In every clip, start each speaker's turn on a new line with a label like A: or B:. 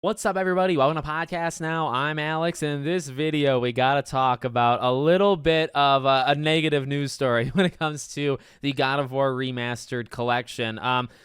A: What's up, everybody? Welcome to Podcast Now. I'm Alex, and in this video, we got to talk about a little bit of a negative news story when it comes to the God of War Remastered collection.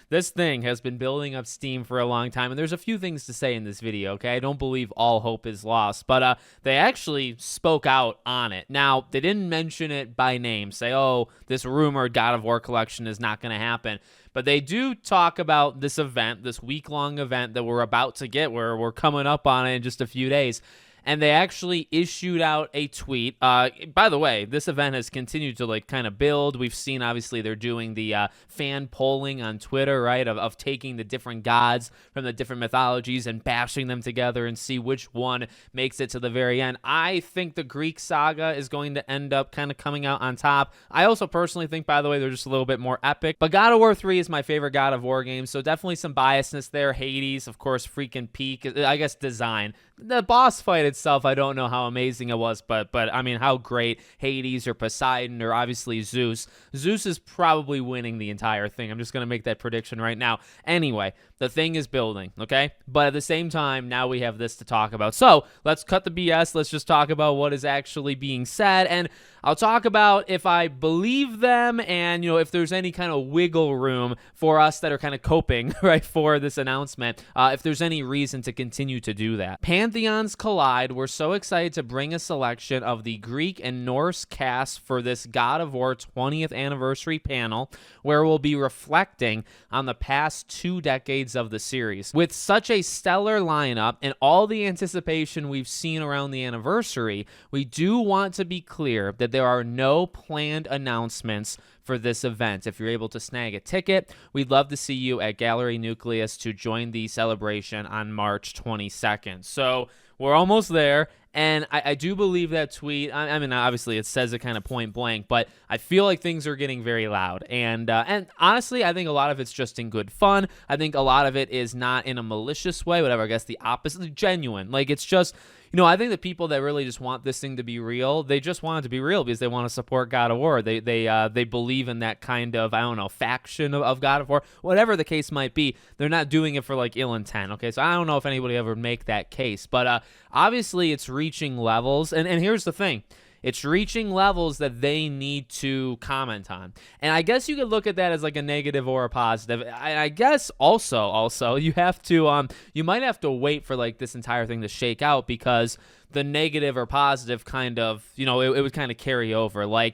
A: This thing has been building up steam for a long time, and there's a few things to say in this video, okay? I don't believe all hope is lost, but they actually spoke out on it. Now, they didn't mention it by name, say, oh, this rumored God of War collection is not going to happen. But they do talk about this event, this week-long event that we're about to get, where we're coming up on it in just a few days. And they actually issued out a tweet. By the way, this event has continued to kind of build. We've seen, obviously, they're doing the fan polling on Twitter, right, of taking the different gods from the different mythologies and bashing them together and see which one makes it to the very end. I think the Greek saga is going to end up kind of coming out on top. I also personally think, by the way, they're just a little bit more epic. But God of War 3 is my favorite God of War game, so definitely some biasness there. Hades, of course, freaking peak. I guess design. The boss fight itself, I don't know how amazing it was, but I mean, how great. Hades or Poseidon or obviously Zeus. Zeus is probably winning the entire thing. I'm just going to make that prediction right now. Anyway, the thing is building, okay? But at the same time, now we have this to talk about. So let's cut the BS. Let's just talk about what is actually being said. And I'll talk about if I believe them and, if there's any kind of wiggle room for us that are kind of coping, right, for this announcement, if there's any reason to continue to do that. Pantheons collide. We're so excited to bring a selection of the Greek and Norse cast for this God of War 20th anniversary panel, where we'll be reflecting on the past 2 decades of the series. With such a stellar lineup and all the anticipation we've seen around the anniversary, we do want to be clear that there are no planned announcements for this event. If you're able to snag a ticket, we'd love to see you at Gallery Nucleus to join the celebration on March 22nd. So we're almost there, and I do believe that tweet. I mean, obviously, it says it kind of point blank, but I feel like things are getting very loud. And honestly, I think a lot of it's just in good fun. I think a lot of it is not in a malicious way, whatever. I guess the opposite, genuine. It's just, I think the people that really just want this thing to be real, they just want it to be real because they want to support God of War. They believe in that kind of, I don't know, faction of God of War, whatever the case might be. They're not doing it for ill intent. Okay, so I don't know if anybody ever make that case, but obviously it's reaching levels, and here's the thing. It's reaching levels that they need to comment on. And I guess you could look at that as a negative or a positive. I guess also you have to you might have to wait for this entire thing to shake out, because the negative or positive kind of, it would kind of carry over.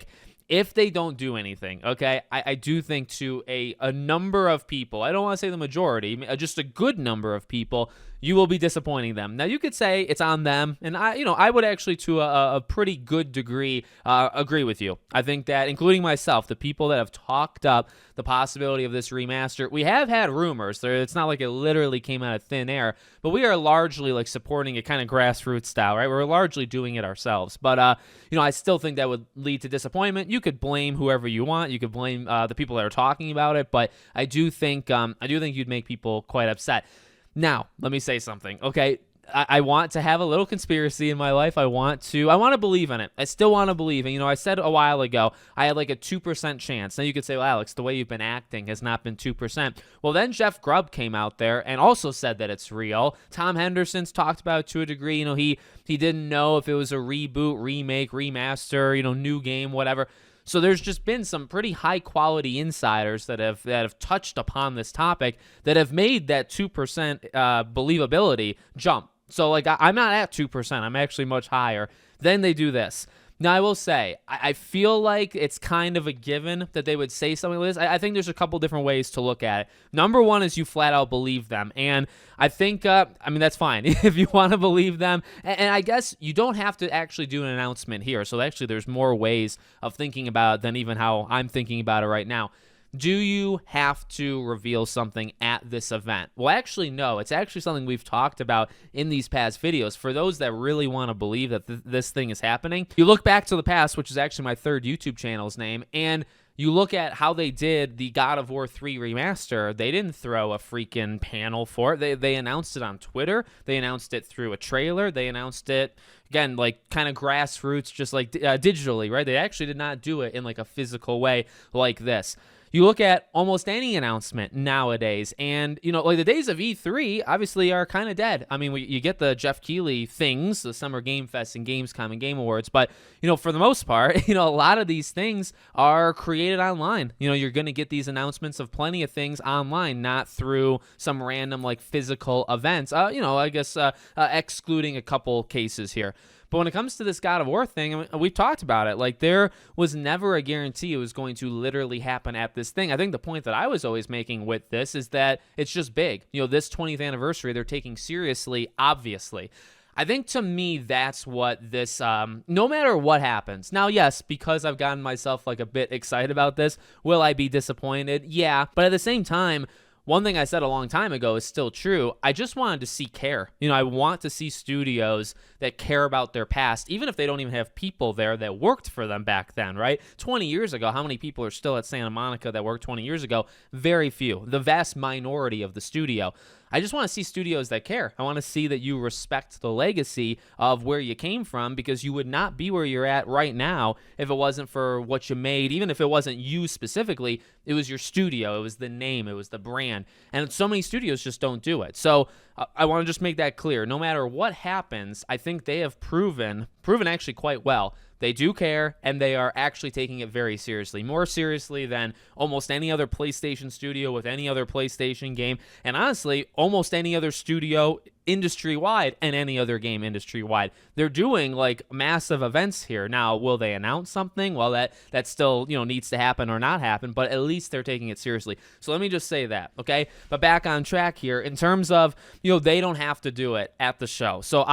A: If they don't do anything, okay, I do think to a number of people, I don't want to say the majority, just a good number of people, you will be disappointing them. Now, you could say it's on them, and I would actually, to a pretty good degree, agree with you. I think that, including myself, the people that have talked up the possibility of this remaster, we have had rumors. It's not like it literally came out of thin air, but we are largely supporting it kind of grassroots style, right? We're largely doing it ourselves. But I still think that would lead to disappointment. You could blame whoever you want. You could blame the people that are talking about it, but I do think you'd make people quite upset. Now, let me say something, okay? I want to have a little conspiracy in my life. I want to believe in it. I still want to believe. And, I said a while ago, I had a 2% chance. Now you could say, well, Alex, the way you've been acting has not been 2%. Well, then Jeff Grubb came out there and also said that it's real. Tom Henderson's talked about it to a degree. He didn't know if it was a reboot, remake, remaster, new game, whatever. So there's just been some pretty high-quality insiders that have touched upon this topic that have made that 2% believability jump. So, I'm not at 2%. I'm actually much higher. Then they do this. Now, I will say, I feel like it's kind of a given that they would say something like this. I think there's a couple different ways to look at it. Number one is you flat out believe them. And I think, that's fine if you want to believe them. And I guess you don't have to actually do an announcement here. So actually, there's more ways of thinking about it than even how I'm thinking about it right now. Do you have to reveal something at this event? Well, actually, no. It's actually something we've talked about in these past videos. For those that really want to believe that this thing is happening, you look back to the past, which is actually my third YouTube channel's name, and you look at how they did the God of War 3 remaster. They didn't throw a freaking panel for it. They announced it on Twitter. They announced it through a trailer. They announced it, again, kind of grassroots, just digitally, right? They actually did not do it in a physical way like this. You look at almost any announcement nowadays, and, like the days of E3 obviously are kind of dead. I mean, you get the Jeff Keighley things, the Summer Game Fest and Gamescom and Game Awards, but, for the most part, a lot of these things are created online. You're going to get these announcements of plenty of things online, not through some random, like, physical events, I guess excluding a couple cases here. But when it comes to this God of War thing, I mean, we've talked about it. Like, there was never a guarantee it was going to literally happen at this thing. I think the point that I was always making with this is that it's just big. This 20th anniversary, they're taking seriously, obviously. I think to me, that's what this, no matter what happens. Now, yes, because I've gotten myself like a bit excited about this, will I be disappointed? Yeah. But at the same time, one thing I said a long time ago is still true. I just wanted to see care. I want to see studios that care about their past, even if they don't even have people there that worked for them back then, right? 20 years ago, how many people are still at Santa Monica that worked 20 years ago? Very few. The vast minority of the studio. I just want to see studios that care. I want to see that you respect the legacy of where you came from, because you would not be where you're at right now if it wasn't for what you made. Even if it wasn't you specifically, it was your studio, it was the name, it was the brand. And so many studios just don't do it. So I want to just make that clear. No matter what happens, I think they have proven actually quite well. They do care, and they are actually taking it very seriously, more seriously than almost any other PlayStation studio with any other PlayStation game, and honestly, almost any other studio industry-wide and any other game industry-wide. They're doing like massive events here. Now, will they announce something? Well, that still, needs to happen or not happen, but at least they're taking it seriously. So let me just say that, okay? But back on track here in terms of, they don't have to do it at the show. So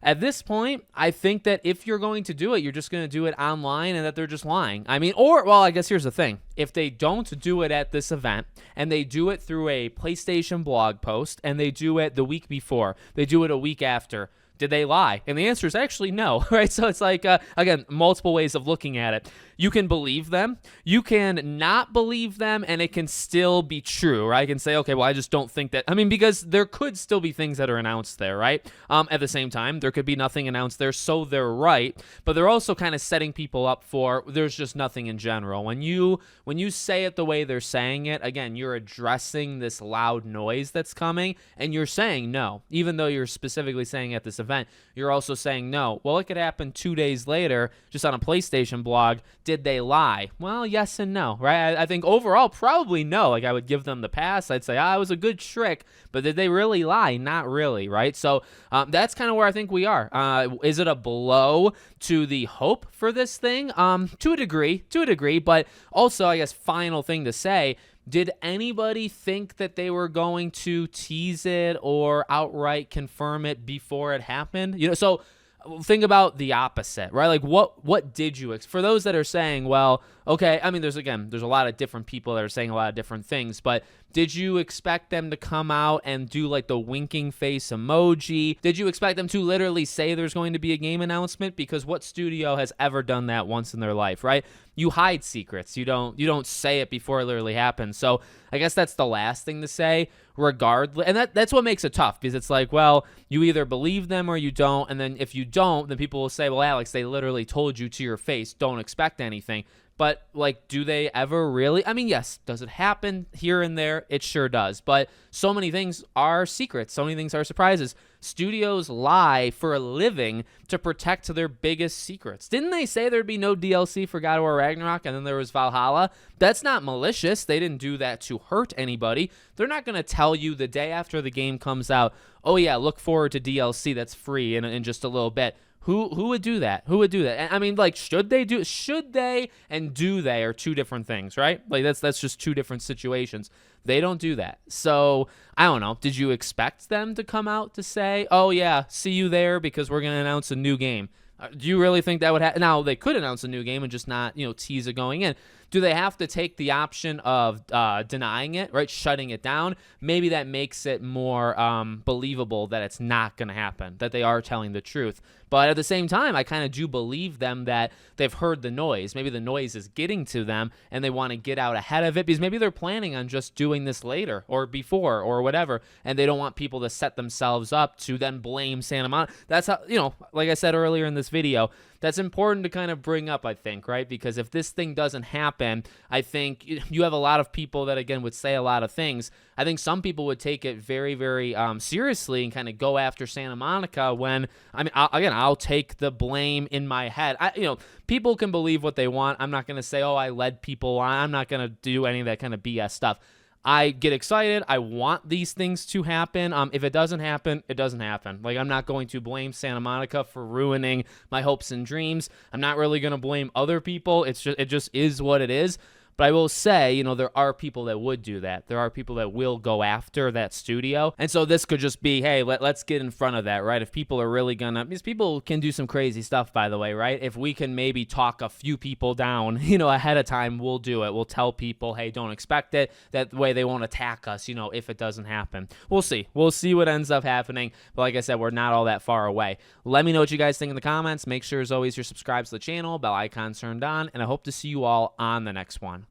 A: at this point, I think that if you're going to do it, you're just going to do it online, and that they're just lying. I mean, I guess here's the thing. If they don't do it at this event, and they do it through a PlayStation blog post, and they do it the week before, they do it a week after, did they lie? And the answer is actually no, right? So it's like, again, multiple ways of looking at it. You can believe them. You can not believe them, and it can still be true, right? I can say, okay, well, I just don't think that. I mean, because there could still be things that are announced there, right? At the same time, there could be nothing announced there, so they're right. But they're also kind of setting people up for there's just nothing in general. When you say it the way they're saying it, again, you're addressing this loud noise that's coming, and you're saying no. Even though you're specifically saying at this event, you're also saying no. Well, it could happen 2 days later, just on a PlayStation blog. Did they lie? Well, yes and no, right? I think overall, probably no. Like, I would give them the pass. I'd say, it was a good trick, but did they really lie? Not really, right? So that's kind of where I think we are. Is it a blow to the hope for this thing? To a degree, but also, I guess, final thing to say, did anybody think that they were going to tease it or outright confirm it before it happened? So think about the opposite, right? Like, what did you for those that are saying, well, okay, I mean, there's a lot of different people that are saying a lot of different things, but did you expect them to come out and do like the winking face emoji? Did you expect them to literally say there's going to be a game announcement? Because what studio has ever done that once in their life, right? You hide secrets. You don't say it before it literally happens. So I guess that's the last thing to say, regardless. And that's what makes it tough, because it's like, well, you either believe them or you don't. And then if you don't, then people will say, well, Alex, they literally told you to your face, don't expect anything. But, like, do they ever really? I mean, yes, does it happen here and there? It sure does. But so many things are secrets. So many things are surprises. Studios lie for a living to protect their biggest secrets. Didn't they say there'd be no DLC for God of War Ragnarok, and then there was Valhalla? That's not malicious. They didn't do that to hurt anybody. They're not going to tell you the day after the game comes out, oh, yeah, look forward to DLC that's free in just a little bit. Who would do that? Who would do that? And I mean, like, should they and do they are two different things, right? Like, that's just two different situations. They don't do that. So, I don't know. Did you expect them to come out to say, oh, yeah, see you there because we're going to announce a new game? Do you really think that would happen? Now, they could announce a new game and just not, tease it going in. Do they have to take the option of denying it, right, shutting it down? Maybe that makes it more believable that it's not going to happen, that they are telling the truth. But at the same time, I kind of do believe them that they've heard the noise. Maybe the noise is getting to them, and they want to get out ahead of it, because maybe they're planning on just doing this later or before or whatever, and they don't want people to set themselves up to then blame Santa Monica. That's how, like I said earlier in this video, that's important to kind of bring up, I think, right? Because if this thing doesn't happen, I think you have a lot of people that, again, would say a lot of things. I think some people would take it very, very seriously and kind of go after Santa Monica when, I mean, I'll take the blame in my head. People can believe what they want. I'm not going to say, oh, I led people on. I'm not going to do any of that kind of BS stuff. I get excited. I want these things to happen. If it doesn't happen, it doesn't happen. Like, I'm not going to blame Santa Monica for ruining my hopes and dreams. I'm not really going to blame other people. It just is what it is. But I will say, there are people that would do that. There are people that will go after that studio. And so this could just be, hey, let's get in front of that, right? If people are really because people can do some crazy stuff, by the way, right? If we can maybe talk a few people down, ahead of time, we'll do it. We'll tell people, hey, don't expect it. That way they won't attack us, if it doesn't happen. We'll see. We'll see what ends up happening. But like I said, we're not all that far away. Let me know what you guys think in the comments. Make sure, as always, you're subscribed to the channel, bell icon turned on, and I hope to see you all on the next one.